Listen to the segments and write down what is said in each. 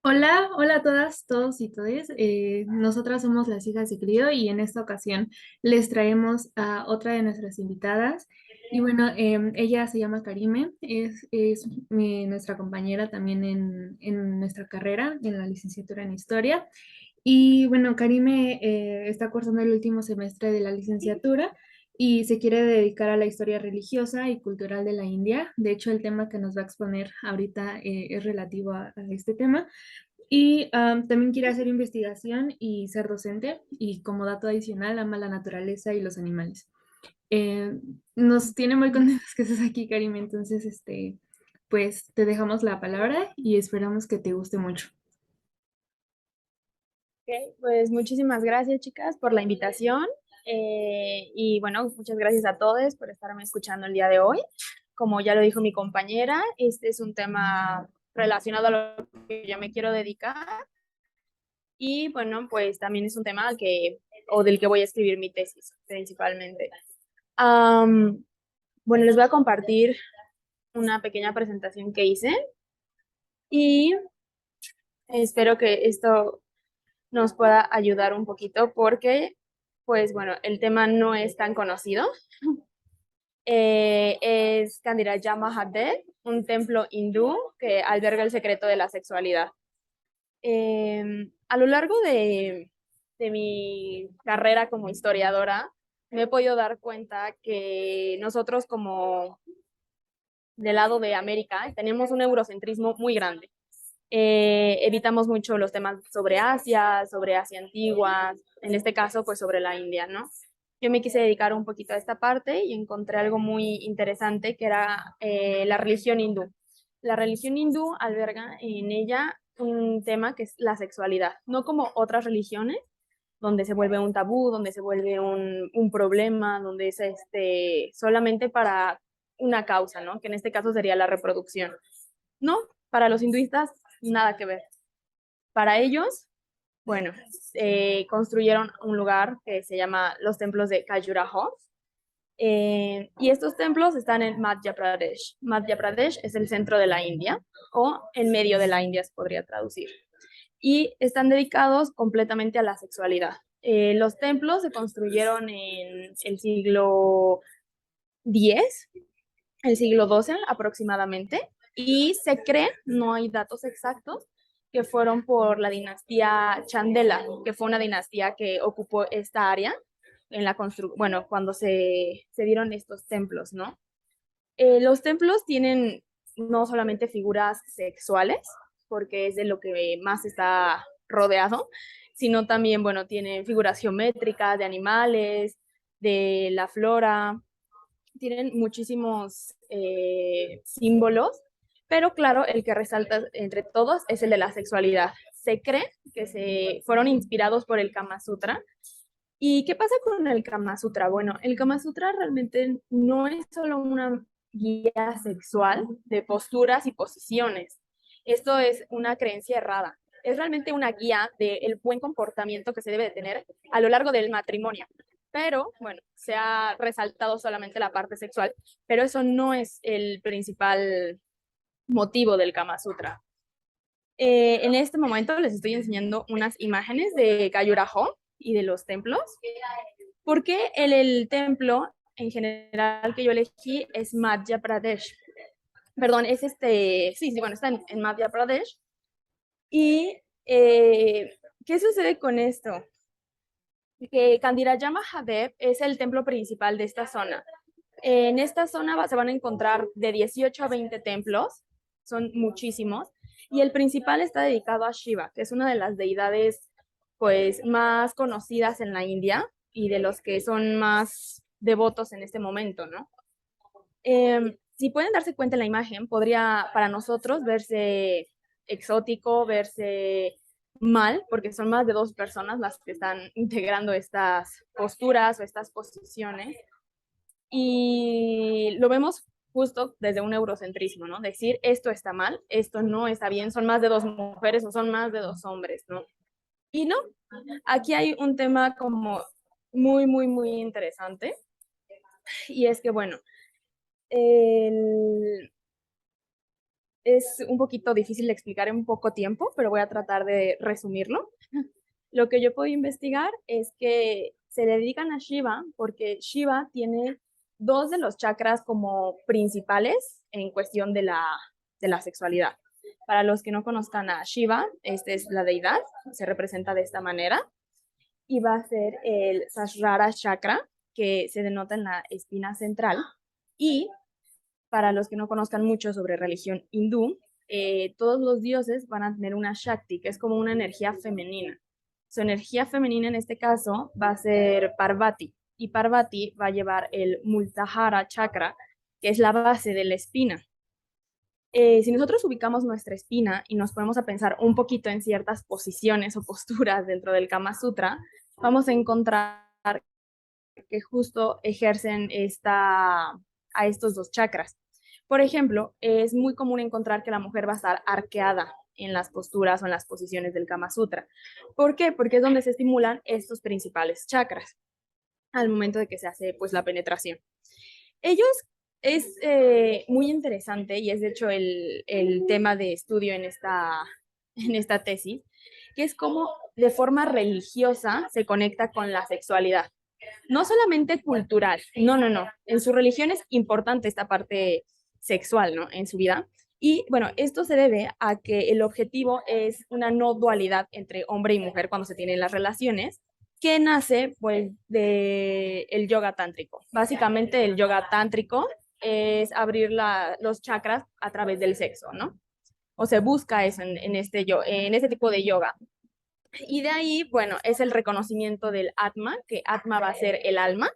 Hola, hola a todas, todos y todes. Nosotras somos las hijas de Crío y en esta ocasión les traemos a otra de nuestras invitadas. Y bueno, ella se llama Karime, es nuestra compañera también en nuestra carrera, en la licenciatura en Historia. Y bueno, Karime está cursando el último semestre de la licenciatura y se quiere dedicar a la historia religiosa y cultural de la India. De hecho, el tema que nos va a exponer ahorita es relativo a este tema. Y también quiere hacer investigación y ser docente. Y como dato adicional, ama la naturaleza y los animales. Eh, Nos tiene muy contentos que estés aquí, Karim. Entonces, pues te dejamos la palabra y esperamos que te guste mucho. Ok, pues muchísimas gracias, chicas, por la invitación. Y bueno, muchas gracias a todos por estarme escuchando el día de hoy. Como ya lo dijo mi compañera, este es un tema relacionado a lo que yo me quiero dedicar. Y bueno, pues también es un tema o del que voy a escribir mi tesis, principalmente. Am, bueno, les voy a compartir una pequeña presentación que hice y espero que esto nos pueda ayudar un poquito porque, pues bueno, el tema no es tan conocido. Es Candiraya Mahadev, un templo hindú que alberga el secreto de la sexualidad. A lo largo de mi carrera como historiadora, me he podido dar cuenta que nosotros como del lado de América tenemos un eurocentrismo muy grande. Evitamos mucho los temas sobre Asia antigua, en este caso, pues sobre la India, ¿no? Yo me quise dedicar un poquito a esta parte y encontré algo muy interesante que era la religión hindú. La religión hindú alberga en ella un tema que es la sexualidad, no como otras religiones, donde se vuelve un tabú, donde se vuelve un problema, donde es solamente para una causa, ¿no? Que en este caso sería la reproducción. No, para los hinduistas nada que ver. Para ellos, bueno, construyeron un lugar que se llama los templos de Khajuraho. Y estos templos están en Madhya Pradesh. Madhya Pradesh es el centro de la India o en medio de la India se podría traducir. Y están dedicados completamente a la sexualidad. Los templos se construyeron en el siglo X, el siglo XII aproximadamente, y se cree, no hay datos exactos, que fueron por la dinastía Chandela, que fue una dinastía que ocupó esta área en la bueno, cuando se dieron estos templos, ¿no? Los templos tienen no solamente figuras sexuales, porque es de lo que más está rodeado, sino también, bueno, tienen figuras geométricas de animales, de la flora, tienen muchísimos símbolos, pero claro, el que resalta entre todos es el de la sexualidad. Se cree que se fueron inspirados por el Kama Sutra. ¿Y qué pasa con el Kama Sutra? Bueno, el Kama Sutra realmente no es solo una guía sexual de posturas y posiciones. Esto es una creencia errada. Es realmente una guía del buen comportamiento que se debe de tener a lo largo del matrimonio. Pero, bueno, se ha resaltado solamente la parte sexual, pero eso no es el principal motivo del Kama Sutra. En este momento les estoy enseñando unas imágenes de Khajuraho y de los templos, porque el templo en general que yo elegí es Madhya Pradesh. Perdón, es sí, sí, bueno, está en Madhya Pradesh. ¿Y qué sucede con esto? Que Candiraya Mahadev es el templo principal de esta zona. En esta zona se van a encontrar de 18 a 20 templos, son muchísimos, y el principal está dedicado a Shiva, que es una de las deidades pues más conocidas en la India y de los que son más devotos en este momento, ¿no? Si pueden darse cuenta en la imagen, podría para nosotros verse exótico, verse mal, porque son más de dos personas las que están integrando estas posturas o estas posiciones. Y lo vemos justo desde un eurocentrismo, ¿no? Decir esto está mal, esto no está bien, son más de dos mujeres o son más de dos hombres, ¿no? Y no, aquí hay un tema como muy, muy, muy interesante. Y es que, bueno, el, es un poquito difícil de explicar en poco tiempo, pero voy a tratar de resumirlo. Lo que yo puedo investigar es que se dedican a Shiva porque Shiva tiene dos de los chakras como principales en cuestión de la sexualidad. Para los que no conozcan a Shiva, esta es la deidad, se representa de esta manera, y va a ser el Sahasrara Chakra, que se denota en la espina central, y para los que no conozcan mucho sobre religión hindú, todos los dioses van a tener una Shakti, que es como una energía femenina. Su energía femenina en este caso va a ser Parvati, y Parvati va a llevar el Muladhara Chakra, que es la base de la espina. Si nosotros ubicamos nuestra espina y nos ponemos a pensar un poquito en ciertas posiciones o posturas dentro del Kama Sutra, vamos a encontrar que justo ejercen a estos dos chakras. Por ejemplo, es muy común encontrar que la mujer va a estar arqueada en las posturas o en las posiciones del Kama Sutra. ¿Por qué? Porque es donde se estimulan estos principales chakras al momento de que se hace pues la penetración. Ellos es muy interesante y es de hecho el tema de estudio en esta tesis, que es cómo de forma religiosa se conecta con la sexualidad. No solamente cultural, no, no, no. En su religión es importante esta parte sexual, ¿no? En su vida. Y bueno, esto se debe a que el objetivo es una no dualidad entre hombre y mujer cuando se tienen las relaciones, que nace pues de el yoga tántrico. Básicamente el yoga tántrico es abrir los chakras a través del sexo, ¿no? O se busca eso en este tipo de yoga. Y de ahí, bueno, es el reconocimiento del Atma, que Atma va a ser el alma,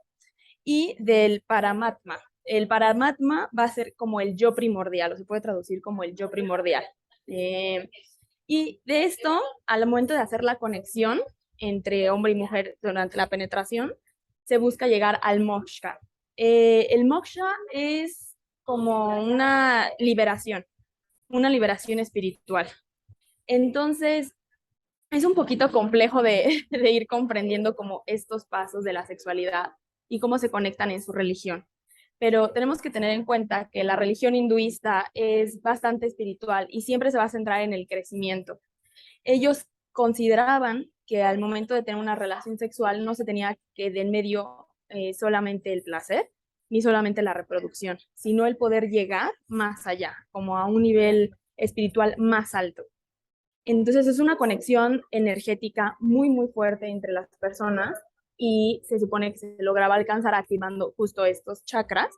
y del Paramatma. El Paramatma va a ser como el yo primordial, o se puede traducir como el yo primordial. Eh, y de esto, al momento de hacer la conexión entre hombre y mujer durante la penetración, se busca llegar al moksha. El moksha es como una liberación espiritual. Entonces, es un poquito complejo de ir comprendiendo como estos pasos de la sexualidad y cómo se conectan en su religión. Pero tenemos que tener en cuenta que la religión hinduista es bastante espiritual y siempre se va a centrar en el crecimiento. Ellos consideraban que al momento de tener una relación sexual no se tenía que de en medio solamente el placer ni solamente la reproducción, sino el poder llegar más allá, como a un nivel espiritual más alto. Entonces es una conexión energética muy, muy fuerte entre las personas y se supone que se lograba alcanzar activando justo estos chakras.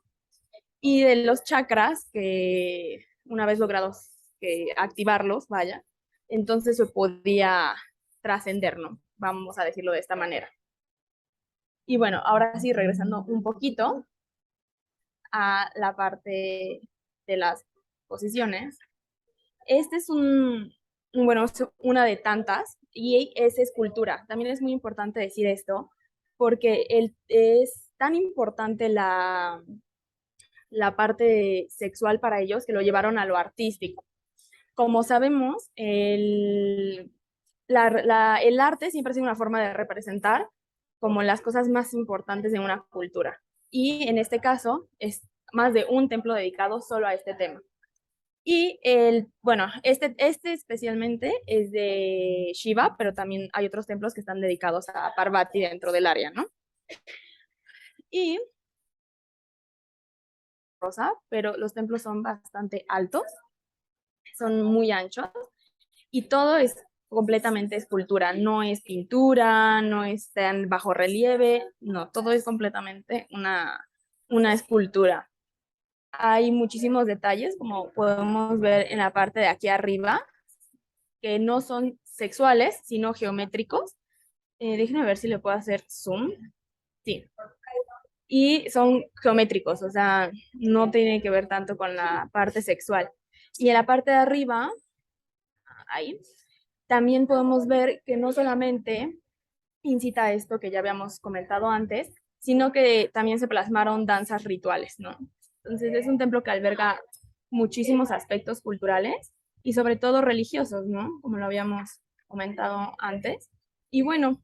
Y de los chakras, que una vez logrados activarlos, vaya, entonces se podía trascender, ¿no? Vamos a decirlo de esta manera. Y bueno, ahora sí, regresando un poquito a la parte de las posiciones. Este es bueno, es una de tantas y es escultura. También es muy importante decir esto porque es tan importante la parte sexual para ellos que lo llevaron a lo artístico. Como sabemos, el arte siempre ha sido una forma de representar como las cosas más importantes de una cultura. Y en este caso es más de un templo dedicado solo a este tema. Y bueno, este especialmente es de Shiva, pero también hay otros templos que están dedicados a Parvati dentro del área, ¿no? Y rosa, pero los templos son bastante altos, son muy anchos y todo es completamente escultura, no es pintura, no está en bajo relieve, no, todo es completamente una escultura. Hay muchísimos detalles, como podemos ver en la parte de aquí arriba, que no son sexuales, sino geométricos. Déjenme ver si le puedo hacer zoom. Sí. Y son geométricos, o sea, no tiene que ver tanto con la parte sexual. Y en la parte de arriba, ahí, también podemos ver que no solamente incita a esto que ya habíamos comentado antes, sino que también se plasmaron danzas rituales, ¿no? Entonces es un templo que alberga muchísimos aspectos culturales y sobre todo religiosos, ¿no? Como lo habíamos comentado antes. Y bueno,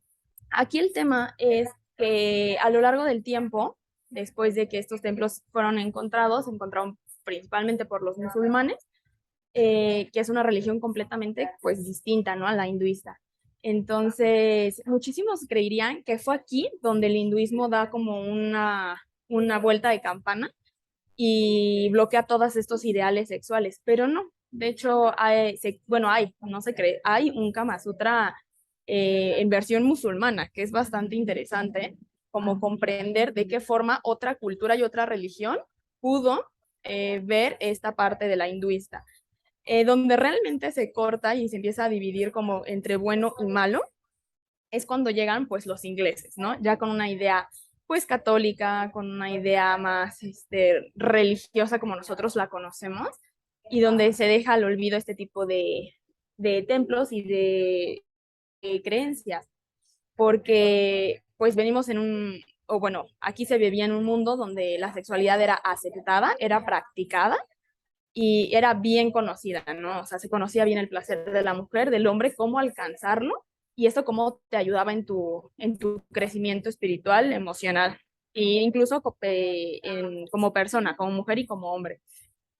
aquí el tema es que a lo largo del tiempo, después de que estos templos fueron encontrados, se encontraron principalmente por los musulmanes, que es una religión completamente pues distinta, ¿no? A la hinduista. Entonces, muchísimos creerían que fue aquí donde el hinduismo da como una vuelta de campana y bloquea todos estos ideales sexuales, pero no. De hecho, no se cree, hay un Kama Sutra en versión musulmana, que es bastante interesante, como comprender de qué forma otra cultura y otra religión pudo ver esta parte de la hinduista, donde realmente se corta y se empieza a dividir como entre bueno y malo, es cuando llegan pues los ingleses, ¿no? Ya con una idea pues católica, con una idea más religiosa como nosotros la conocemos, y donde se deja al olvido este tipo de templos y de creencias, porque pues venimos en o bueno, aquí se vivía en un mundo donde la sexualidad era aceptada, era practicada y era bien conocida, ¿no? O sea, se conocía bien el placer de la mujer, del hombre, cómo alcanzarlo, y esto cómo te ayudaba en tu crecimiento espiritual, emocional, e incluso como persona, como mujer y como hombre.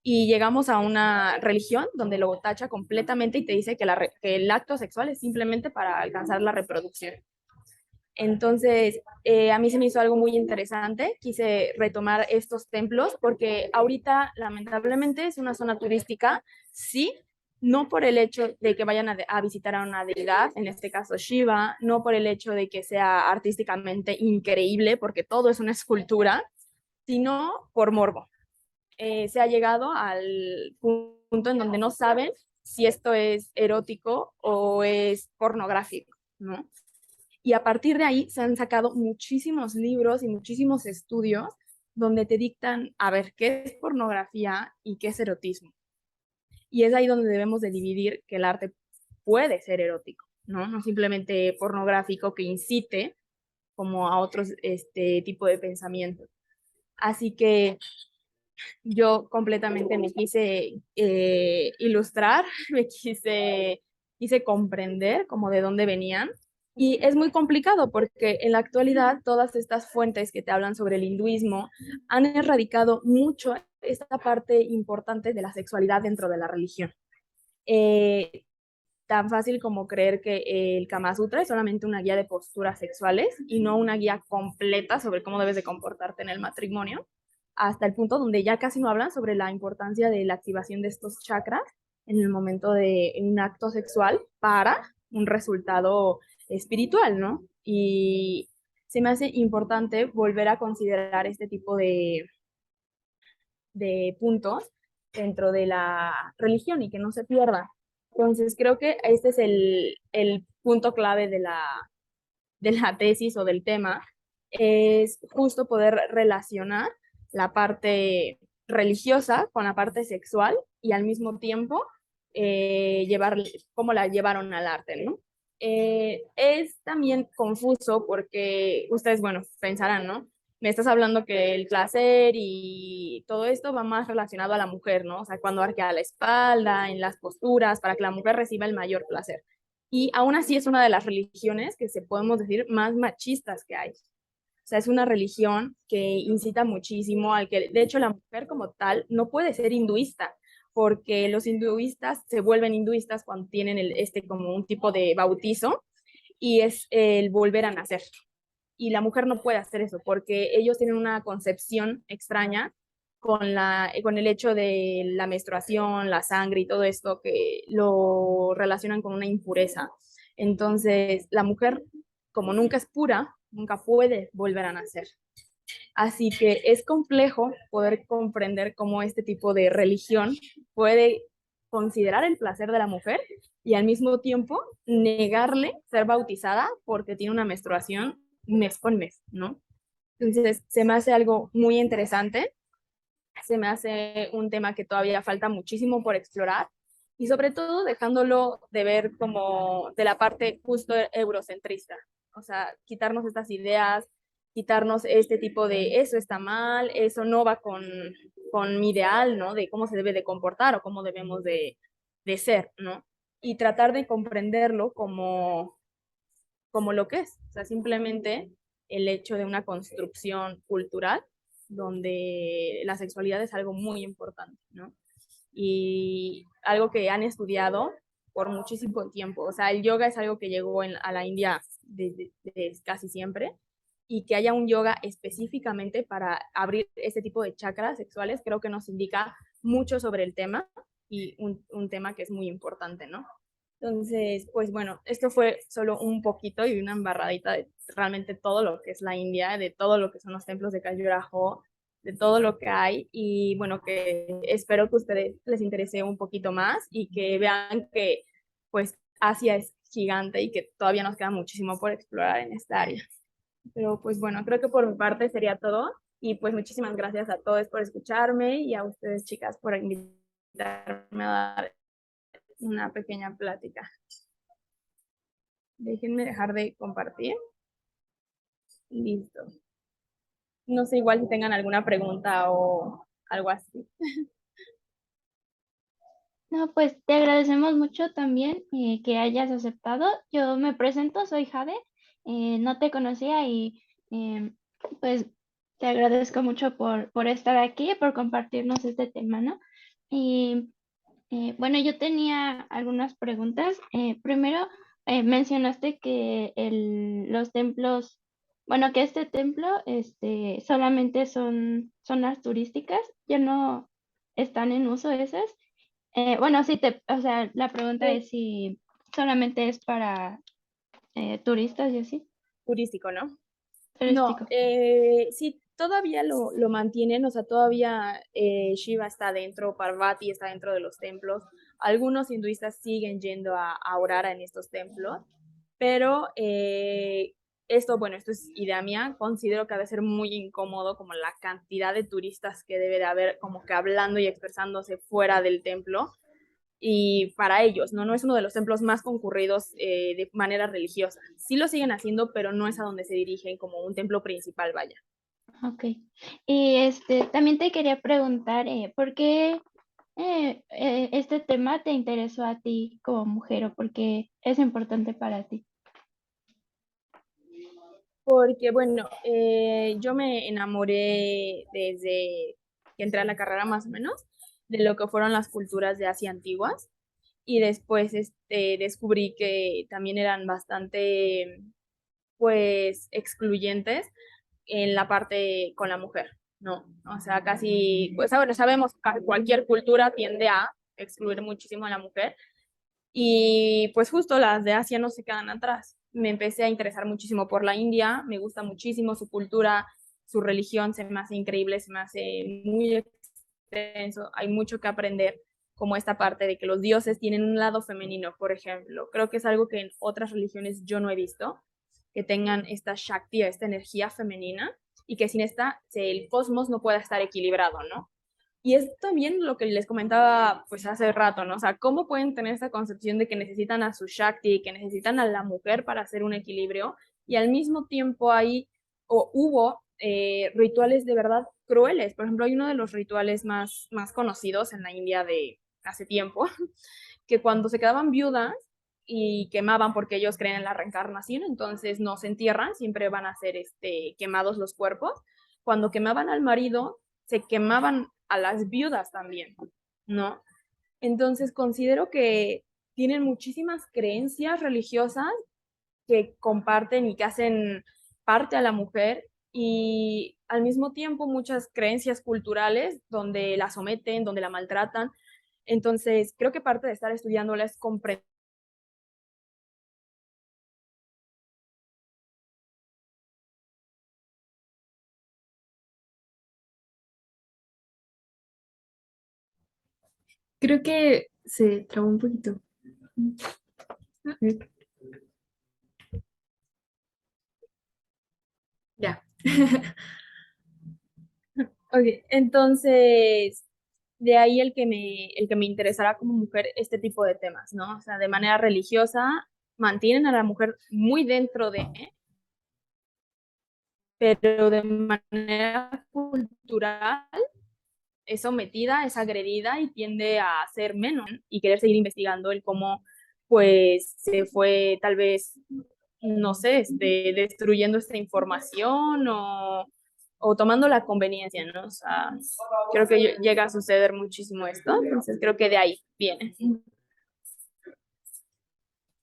Y llegamos a una religión donde lo tacha completamente y te dice que, que el acto sexual es simplemente para alcanzar la reproducción. Entonces, a mí se me hizo algo muy interesante. Quise retomar estos templos porque ahorita, lamentablemente, es una zona turística, sí, no por el hecho de que vayan a visitar a una deidad, en este caso Shiva, no por el hecho de que sea artísticamente increíble, porque todo es una escultura, sino por morbo. Se ha llegado al punto en donde no saben si esto es erótico o es pornográfico, ¿no? Y a partir de ahí se han sacado muchísimos libros y muchísimos estudios donde te dictan, a ver, qué es pornografía y qué es erotismo. Y es ahí donde debemos de dividir que el arte puede ser erótico, ¿no? No simplemente pornográfico que incite como a otros tipo de pensamientos. Así que yo completamente me quise ilustrar, quise comprender como de dónde venían. Y es muy complicado porque en la actualidad todas estas fuentes que te hablan sobre el hinduismo han erradicado mucho esta parte importante de la sexualidad dentro de la religión. Eh, Tan fácil como creer que el Kama Sutra es solamente una guía de posturas sexuales y no una guía completa sobre cómo debes de comportarte en el matrimonio, hasta el punto donde ya casi no hablan sobre la importancia de la activación de estos chakras en el momento de un acto sexual para un resultado espiritual, ¿no? Y se me hace importante volver a considerar este tipo de puntos dentro de la religión y que no se pierda. Entonces, creo que este es el punto clave de la tesis o del tema, es justo poder relacionar la parte religiosa con la parte sexual y al mismo tiempo llevar cómo la llevaron al arte, ¿no? Es también confuso porque ustedes, bueno, pensarán, ¿no? Me estás hablando que el placer y todo esto va más relacionado a la mujer, ¿no? O sea, cuando arquea la espalda, en las posturas, para que la mujer reciba el mayor placer. Y aún así es una de las religiones que se podemos decir más machistas que hay. O sea, es una religión que incita muchísimo al que, de hecho, la mujer como tal no puede ser hinduista, porque los hinduistas se vuelven hinduistas cuando tienen como un tipo de bautizo y es el volver a nacer. Y la mujer no puede hacer eso porque ellos tienen una concepción extraña con el hecho de la menstruación, la sangre y todo esto que lo relacionan con una impureza. Entonces, la mujer, como nunca es pura, nunca puede volver a nacer. Así que es complejo poder comprender cómo este tipo de religión puede considerar el placer de la mujer y al mismo tiempo negarle ser bautizada porque tiene una menstruación mes con mes, ¿no? Entonces, se me hace algo muy interesante, se me hace un tema que todavía falta muchísimo por explorar y sobre todo dejándolo de ver como de la parte justo eurocentrista, o sea, quitarnos estas ideas, quitarnos este tipo de eso está mal, eso no va con mi ideal, ¿no? De cómo se debe de comportar o cómo debemos de ser, ¿no? Y tratar de comprenderlo como lo que es, o sea, simplemente el hecho de una construcción cultural donde la sexualidad es algo muy importante, ¿no? y algo que han estudiado por muchísimo tiempo. O sea, el yoga es algo que llegó a la India desde casi siempre, y que haya un yoga específicamente para abrir este tipo de chakras sexuales, creo que nos indica mucho sobre el tema, y un tema que es muy importante, ¿no? Entonces, pues bueno, esto fue solo un poquito y una embarradita de realmente todo lo que es la India, de todo lo que son los templos de Khajuraho, de todo lo que hay, y bueno, que espero que a ustedes les interese un poquito más y que vean que pues Asia es gigante y que todavía nos queda muchísimo por explorar en esta área. Pero pues bueno, creo que por mi parte sería todo, y pues muchísimas gracias a todos por escucharme y a ustedes, chicas, por invitarme a dar una pequeña plática. Déjenme dejar de compartir. Listo. No sé, igual si tengan alguna pregunta o algo así. No, pues te agradecemos mucho también que hayas aceptado. Yo me presento, soy Jade, no te conocía y eh, pues te agradezco mucho por estar aquí, por compartirnos este tema, ¿no? Y bueno, yo tenía algunas preguntas. Primero, mencionaste que los templos, bueno, que este templo solamente son zonas turísticas, ya no están en uso esas. Bueno, sí, o sea, la pregunta Sí, es si solamente es para turistas y así, turístico, ¿no? No, turístico. sí, todavía lo mantienen, o sea, todavía Shiva está dentro, Parvati está dentro de los templos. Algunos hinduistas siguen yendo a orar en estos templos, pero esto, bueno, esto es idea mía, considero que ha de ser muy incómodo como la cantidad de turistas que debe de haber como que hablando y expresándose fuera del templo, y para ellos, ¿no? No es uno de los templos más concurridos de manera religiosa. Sí lo siguen haciendo, pero no es a donde se dirigen como un templo principal, vaya. Ok. Y también te quería preguntar, ¿por qué este tema te interesó a ti como mujer o por qué es importante para ti? Porque, bueno, yo me enamoré desde que entré a la carrera más o menos de lo que fueron las culturas de Asia antiguas, y después descubrí que también eran bastante, pues, excluyentes en la parte con la mujer, ¿no? O sea, casi, pues ahora sabemos que cualquier cultura tiende a excluir muchísimo a la mujer, y pues justo las de Asia no se quedan atrás. Me empecé a interesar muchísimo por la India, me gusta muchísimo su cultura, su religión se me hace increíble, se me hace muy extenso, hay mucho que aprender, como esta parte de que los dioses tienen un lado femenino, por ejemplo. Creo que es algo que en otras religiones yo no he visto, que tengan esta Shakti, esta energía femenina, y que sin esta el cosmos no pueda estar equilibrado, ¿no? Y es también lo que les comentaba pues hace rato, ¿no? O sea, ¿cómo pueden tener esta concepción de que necesitan a su Shakti, que necesitan a la mujer para hacer un equilibrio? Y al mismo tiempo hay, o hubo, rituales de verdad crueles. Por ejemplo, hay uno de los rituales más conocidos en la India de hace tiempo, que cuando se quedaban viudas y quemaban, porque ellos creen en la reencarnación, entonces no se entierran, siempre van a ser quemados los cuerpos. Cuando quemaban al marido, se quemaban a las viudas también, ¿no? Entonces considero que tienen muchísimas creencias religiosas que comparten y que hacen parte a la mujer, y al mismo tiempo muchas creencias culturales donde la someten, donde la maltratan. Entonces creo que parte de estar estudiándola es comprender. Creo que se trabó un poquito. A ver. Ya. Okay, entonces de ahí el que me interesará como mujer este tipo de temas, ¿no? O sea, de manera religiosa mantienen a la mujer muy dentro de, pero de manera cultural es sometida, es agredida y tiende a ser menos, y querer seguir investigando el cómo pues se fue tal vez, no sé, destruyendo esta información, o o tomando la conveniencia, ¿no? O sea, creo que llega a suceder muchísimo esto, entonces creo que de ahí viene.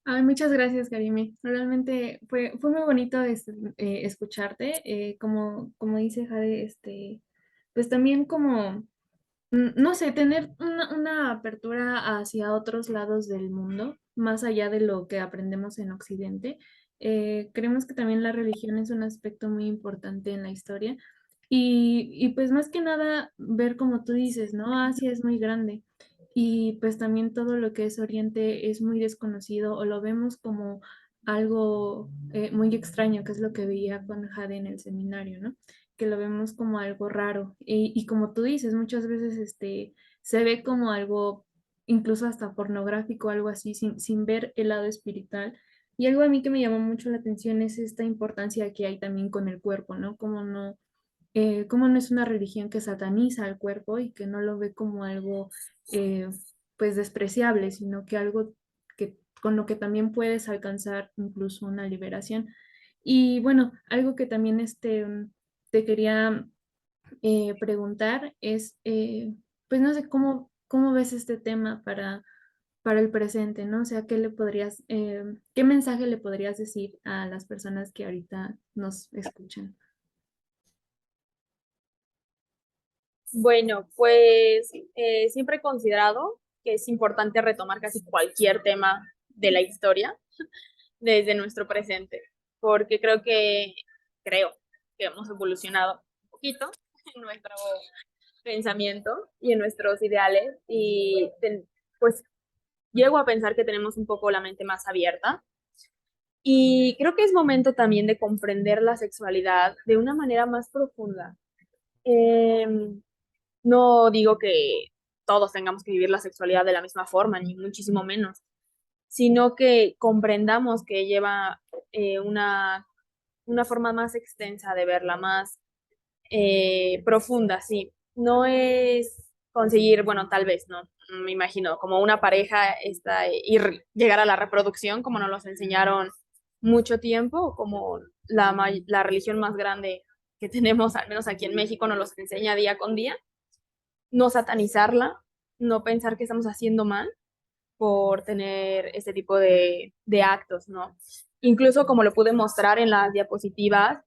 Ay, muchas gracias, Karime. Realmente fue muy bonito escucharte. Como dice Jade, pues también como no sé, tener una apertura hacia otros lados del mundo, más allá de lo que aprendemos en Occidente. Creemos que también la religión es un aspecto muy importante en la historia y pues más que nada ver como tú dices, ¿no? Asia es muy grande y pues también todo lo que es Oriente es muy desconocido o lo vemos como algo muy extraño, que es lo que veía con Jade en el seminario, ¿no? Que lo vemos como algo raro. Y como tú dices, muchas veces se ve como algo, incluso hasta pornográfico, algo así, sin ver el lado espiritual. Y algo a mí que me llamó mucho la atención es esta importancia que hay también con el cuerpo, ¿no? Cómo no es una religión que sataniza al cuerpo y que no lo ve como algo, eh, pues, despreciable, sino que algo con lo que también puedes alcanzar incluso una liberación. Y bueno, algo que también te quería preguntar es, pues no sé, ¿cómo ves este tema para el presente, ¿no? O sea, ¿qué mensaje le podrías decir a las personas que ahorita nos escuchan? Bueno, pues siempre he considerado que es importante retomar casi cualquier tema de la historia desde nuestro presente, porque creo que hemos evolucionado un poquito en nuestro pensamiento y en nuestros ideales y pues llego a pensar que tenemos un poco la mente más abierta y creo que es momento también de comprender la sexualidad de una manera más profunda. Em, no digo que todos tengamos que vivir la sexualidad de la misma forma, ni muchísimo menos, sino que comprendamos que lleva una forma más extensa de verla, más profunda, sí. No es conseguir, bueno, tal vez, ¿no? Me imagino, como una pareja ir, llegar a la reproducción, como nos los enseñaron mucho tiempo, como la religión más grande que tenemos, al menos aquí en México, nos los enseña día con día. No satanizarla, no pensar que estamos haciendo mal por tener este tipo de actos, ¿no? Incluso como lo pude mostrar en las diapositivas,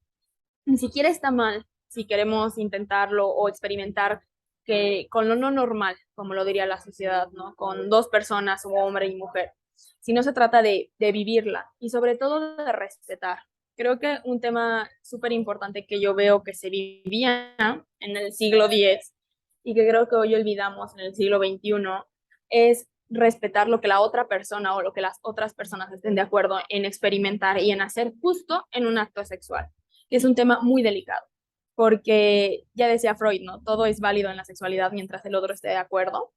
ni siquiera está mal si queremos intentarlo o experimentar que con lo no normal, como lo diría la sociedad, ¿no? Con dos personas, un hombre y mujer. Si no se trata de vivirla y sobre todo de respetar. Creo que un tema súper importante que yo veo que se vivía en el siglo X y que creo que hoy olvidamos en el siglo XXI es respetar lo que la otra persona o lo que las otras personas estén de acuerdo en experimentar y en hacer justo en un acto sexual, que es un tema muy delicado, porque ya decía Freud, ¿no? Todo es válido en la sexualidad mientras el otro esté de acuerdo.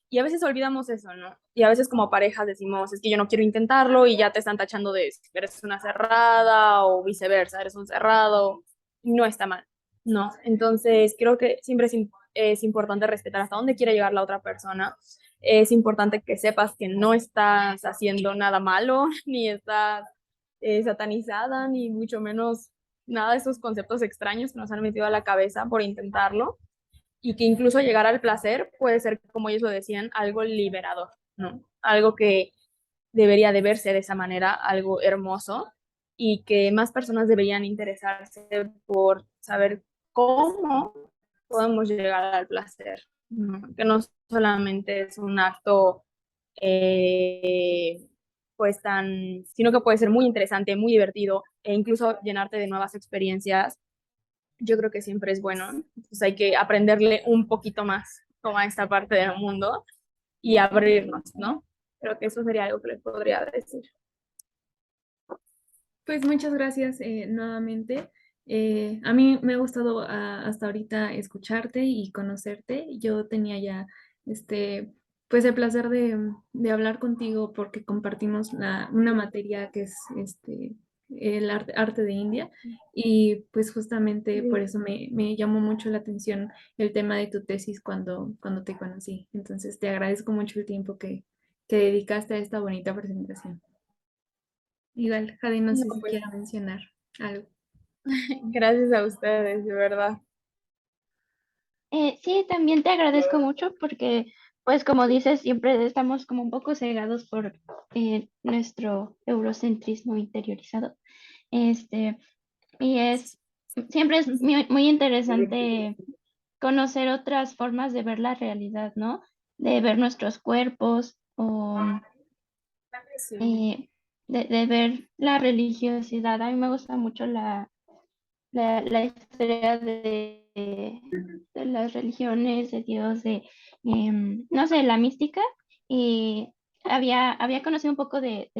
Y a veces olvidamos eso, ¿no? Y a veces como parejas decimos, es que yo no quiero intentarlo y ya te están tachando de eres una cerrada o viceversa, eres un cerrado. No está mal, ¿no? Entonces creo que siempre es importante respetar hasta dónde quiere llegar la otra persona. Es importante que sepas que no estás haciendo nada malo, ni estás satanizada, ni mucho menos nada de esos conceptos extraños que nos han metido a la cabeza por intentarlo y que incluso llegar al placer puede ser, como ellos lo decían, algo liberador, ¿no? Algo que debería de verse de esa manera, algo hermoso y que más personas deberían interesarse por saber cómo podemos llegar al placer, ¿no? Que no solamente es un acto eh, pues sino que puede ser muy interesante, muy divertido e incluso llenarte de nuevas experiencias. Yo creo que siempre es bueno. Entonces hay que aprenderle un poquito más como a esta parte del mundo y abrirnos, ¿no? Creo que eso sería algo que les podría decir. Pues muchas gracias nuevamente. A mí me ha gustado hasta ahorita escucharte y conocerte. Yo tenía ya este, pues el placer de hablar contigo porque compartimos una materia que es el arte de India y pues justamente por eso me llamó mucho la atención el tema de tu tesis cuando te conocí. Entonces te agradezco mucho el tiempo que dedicaste a esta bonita presentación. Igual, Jade, no No, sé si pues quiero mencionar algo. Gracias a ustedes, de verdad. Sí, también te agradezco mucho porque, pues como dices, siempre estamos como un poco cegados por nuestro eurocentrismo interiorizado. Este, siempre es muy interesante conocer otras formas de ver la realidad, ¿no? De ver nuestros cuerpos o Sí. eh, de ver la religiosidad. A mí me gusta mucho la historia de las religiones, de Dios, no sé, la mística. Y había conocido un poco de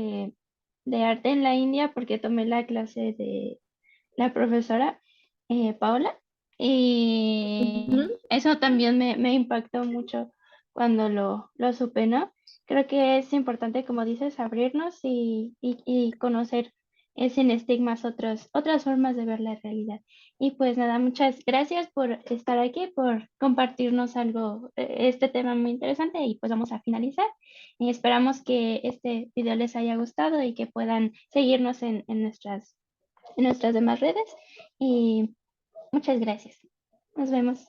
arte en la India porque tomé la clase de la profesora Paola. Y Ujú. eso también me impactó mucho cuando lo supe, ¿no? Creo que es importante, como dices, abrirnos y conocer sin estigmas otras formas de ver la realidad. Y pues nada, muchas gracias por estar aquí, por compartirnos algo, este tema muy interesante y pues vamos a finalizar. Y esperamos que este video les haya gustado y que puedan seguirnos en nuestras demás redes. Y muchas gracias. Nos vemos.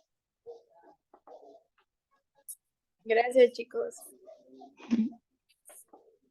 Gracias, chicos.